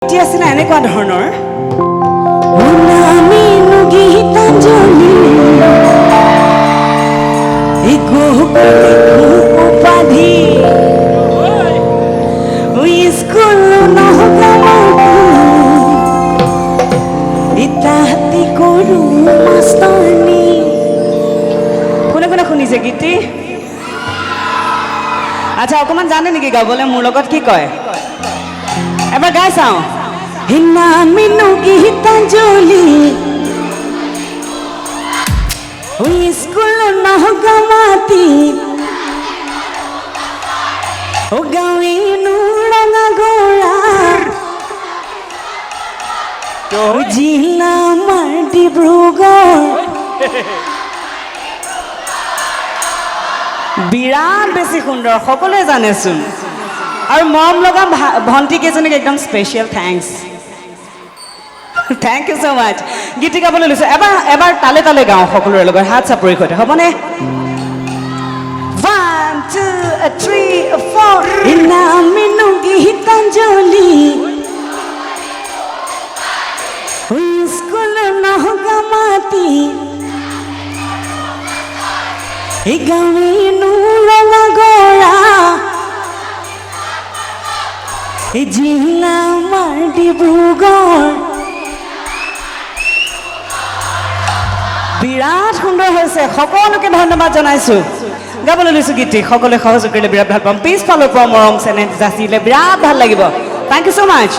আছিল এনেকুৱা ধৰণৰ কোনে কোনে শুনিছে গীতি? আচ্ছা অকমান জানে নেকি গাবলৈ? মোৰ লগত কি কয় এবাৰ গাই চাওঁ। হিনা মিনু গীতাঞ্জলি স্কুল নহগামাতি ও গাঁৱিনো ৰঙা গৌৰা জিলা আমাৰ ডিব্ৰুগড়। বিৰাট বেছি সুন্দৰ, সকলোৱে জানেচোন। আৰু মৰম লগা ভণ্টি কেইজনীক একদম special thanks. Thank you so' much. গীত গাবলৈ লৈছোঁ। এবাৰ তালে তালে গাওঁ সকলোৰে লগত, হাত চাপৰি সৈতে, হ'বনে? 1 2 3 4 হিনা মিনু গীতাঞ্জলি স্কুল নহগামাতি এই গাঁৱিনো ৰঙা গৌৰা এই জিলা আমাৰ ডিব্ৰুগড়। বিৰাট সুন্দৰ হৈছে, সকলোকে ধন্যবাদ জনাইছোঁ। গাবলৈ লৈছোঁ গীতটি, সকলোৱে সহযোগ কৰিলে বিৰাট ভাল পাম। পিছফালৰ পৰা মৰম চেনেহ যাচিলে বিৰাট ভাল লাগিব। থেংক ইউ ছ' মাছ।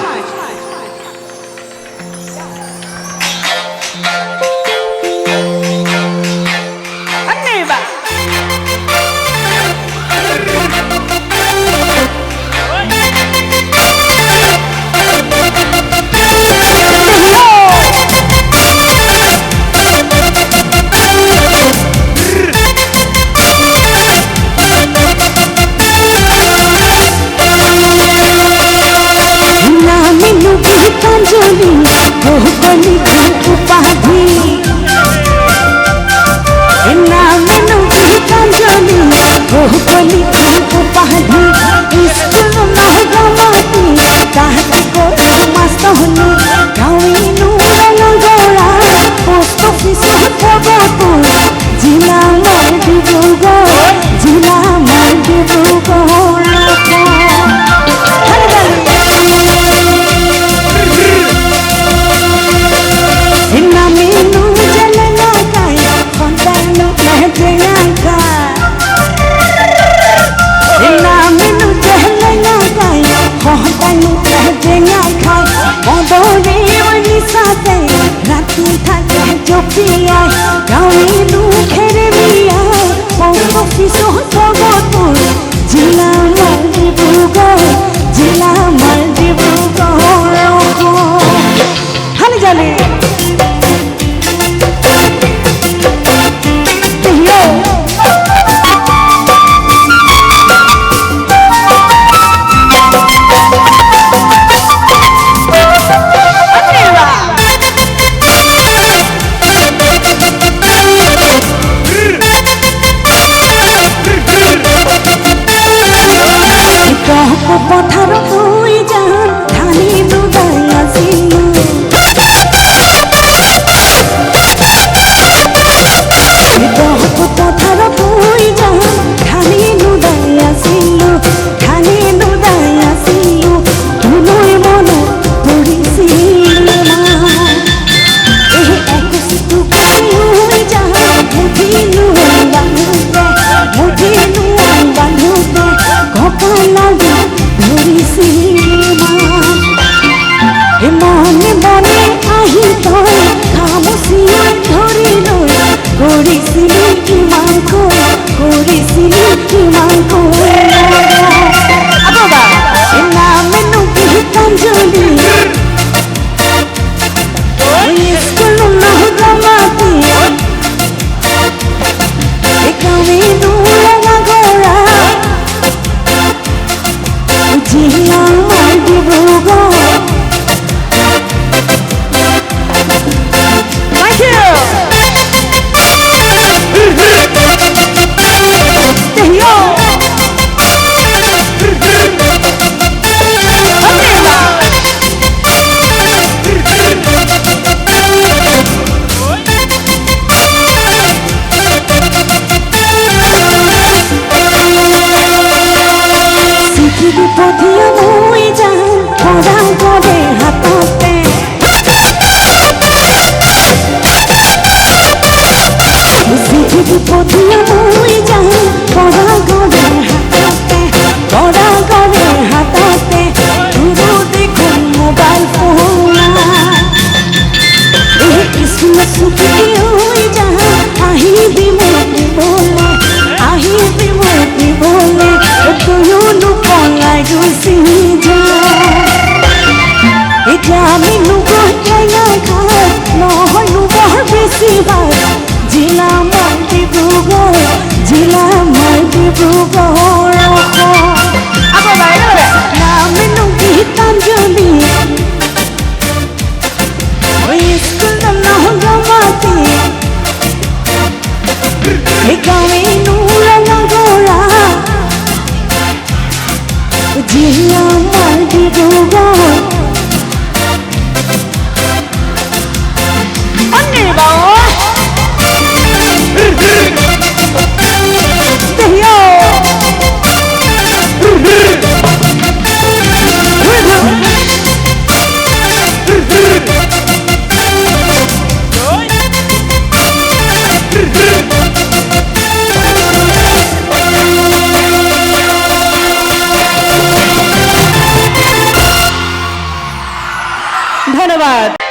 জামিনু গোটাইয়া ঘাট নহয়নো বৰ বেছি ভাগ জিলা মই ডিব্ৰুগড় জিলা মই ডিব্ৰুগড় নামিনো গীতাঞ্জলি স্কুল নহগমাতি গাঁৱেনো ৰঙাগৰা জিলা মই ডিব্ৰুগড় ধন্যবাদ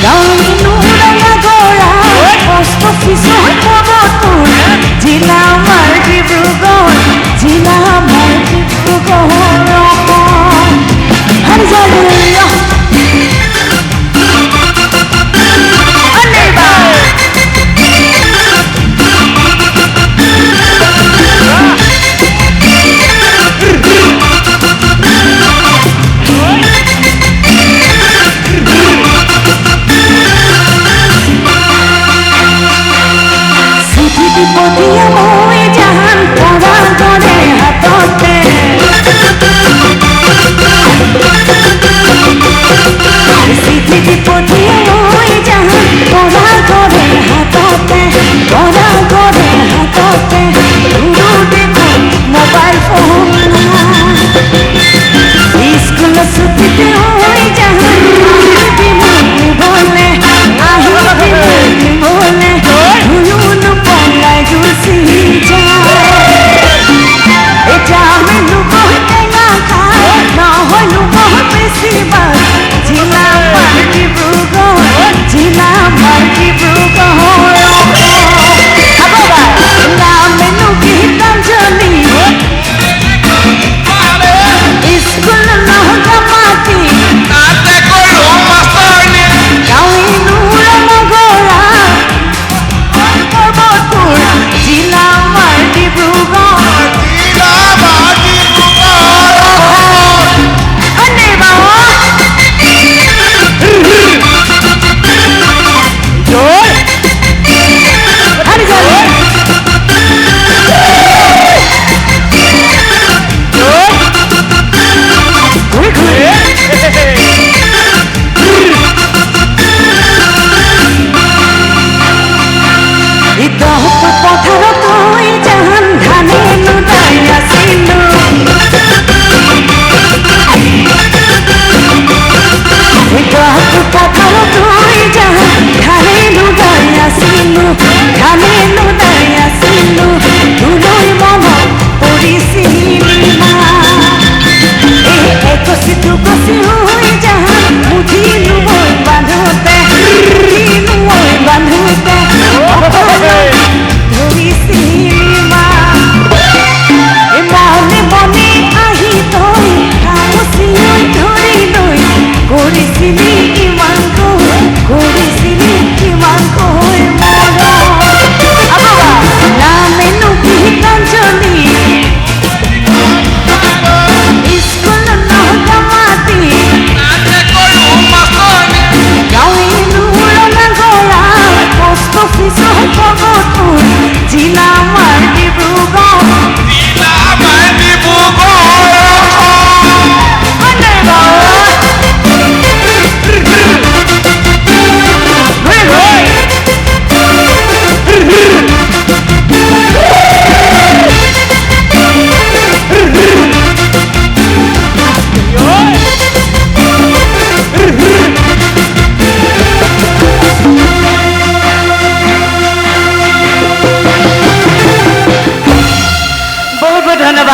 Gawi nurang agora, post office,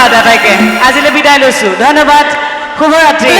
ধন্যবাদ আটাইকে আজিলৈ বিদায় লৈছো ধন্যবাদ শুভৰাত্ৰি